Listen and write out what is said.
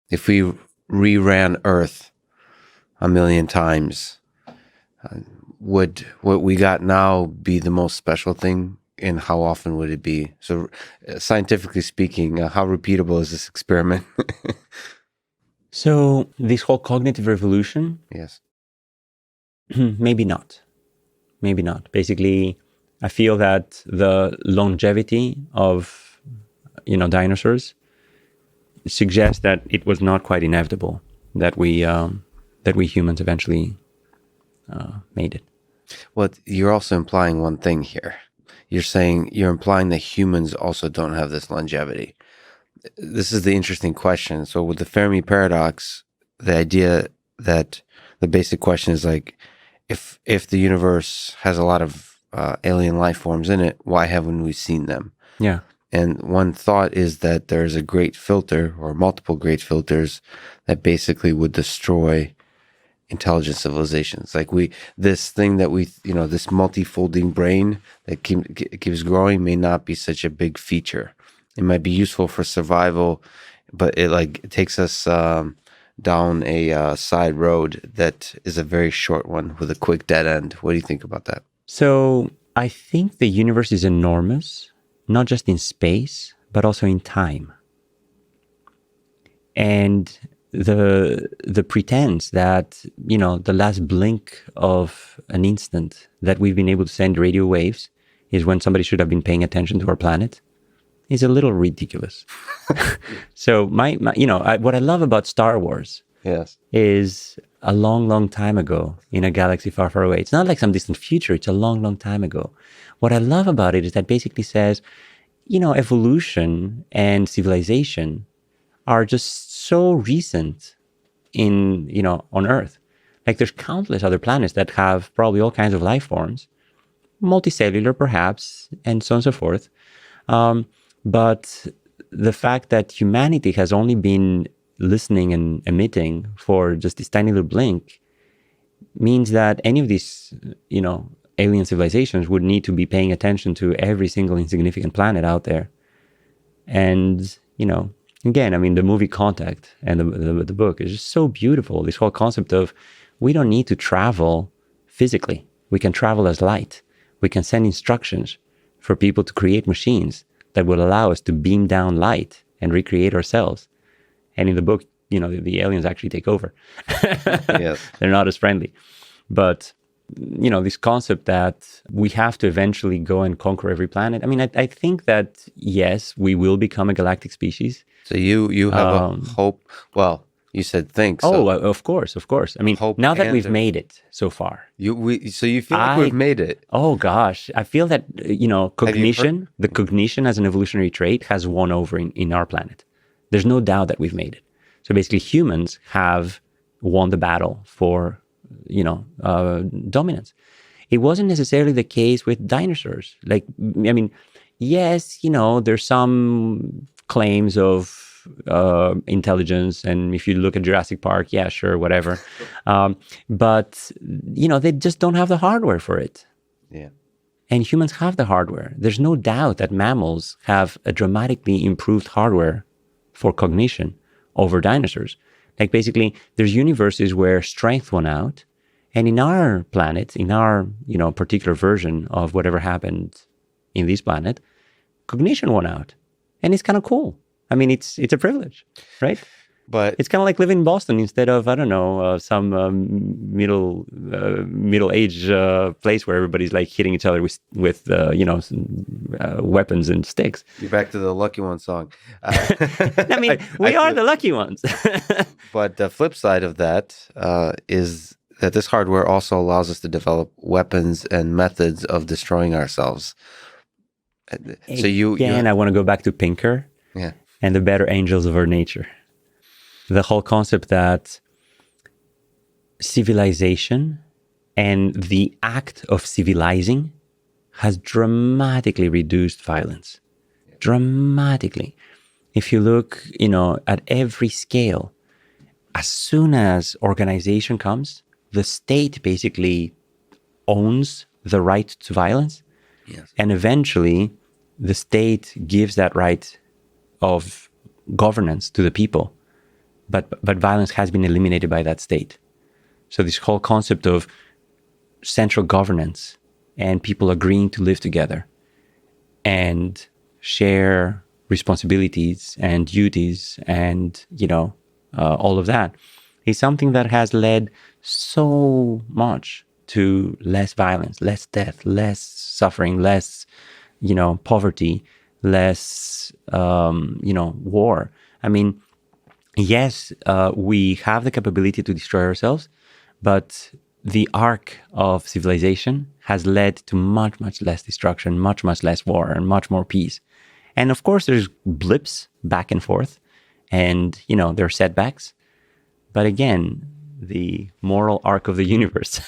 if we reran Earth a million times, would what we got now be the most special thing? And how often would it be? So, scientifically speaking, how repeatable is this experiment? So this whole cognitive revolution, Yes. maybe not. Maybe not. Basically, I feel that the longevity of, dinosaurs suggests that it was not quite inevitable that we humans eventually made it. Well, you're also implying one thing here. You're implying that humans also don't have this longevity. This is the interesting question. So with the Fermi paradox, the idea that the basic question is like, if the universe has a lot of alien life forms in it, why haven't we seen them? Yeah. And one thought is that there's a great filter or multiple great filters that basically would destroy intelligent civilizations. Like this thing that this multifolding brain that keeps growing may not be such a big feature. It might be useful for survival, but it takes us down a side road that is a very short one with a quick dead end. What do you think about that? So I think the universe is enormous, not just in space, but also in time. And the pretense that, the last blink of an instant that we've been able to send radio waves is when somebody should have been paying attention to our planet is a little ridiculous. So what I love about Star Wars is a long, long time ago in a galaxy far, far away. It's not like some distant future. It's a long, long time ago. What I love about it is that basically says, evolution and civilization are just so recent on Earth. Like there's countless other planets that have probably all kinds of life forms, multicellular perhaps, and so on and so forth. But the fact that humanity has only been listening and emitting for just this tiny little blink means that any of these, alien civilizations would need to be paying attention to every single insignificant planet out there. And, again, the movie Contact and the book is just so beautiful. This whole concept of we don't need to travel physically. We can travel as light. We can send instructions for people to create machines that will allow us to beam down light and recreate ourselves. And in the book, the aliens actually take over. Yes. They're not as friendly. But, this concept that we have to eventually go and conquer every planet. I think that, yes, we will become a galactic species. So you have a hope. Well, you said think. So of course. Now that we've made it so far. So you feel like we've made it? Oh gosh, I feel that cognition, the cognition as an evolutionary trait, has won over in our planet. There's no doubt that we've made it. So basically, humans have won the battle for dominance. It wasn't necessarily the case with dinosaurs. Yes, there's some claims of intelligence, and if you look at Jurassic Park, yeah, sure, whatever. But they just don't have the hardware for it. Yeah. And humans have the hardware. There's no doubt that mammals have a dramatically improved hardware for cognition over dinosaurs. Like basically, there's universes where strength won out, and in our planet, in our particular version of whatever happened in this planet, cognition won out, and it's kind of cool. It's a privilege, right? But it's kind of like living in Boston instead of, I don't know, some middle age place where everybody's like hitting each other with weapons and sticks. You're back to the Lucky One song. We are the lucky ones. But the flip side of that is that this hardware also allows us to develop weapons and methods of destroying ourselves. So I want to go back to Pinker. Yeah. And the better angels of our nature. The whole concept that civilization and the act of civilizing has dramatically reduced violence. Dramatically. If you look, at every scale, as soon as organization comes, the state basically owns the right to violence. Yes. And eventually, the state gives that right of governance to the people. but violence has been eliminated by that state. So this whole concept of central governance and people agreeing to live together and share responsibilities and duties and, all of that is something that has led so much to less violence, less death, less suffering, less, poverty, less, war. I mean, yes, we have the capability to destroy ourselves, but the arc of civilization has led to much, much less destruction, much, much less war, and much more peace. And of course, there's blips back and forth, and, there are setbacks. But again, the moral arc of the universe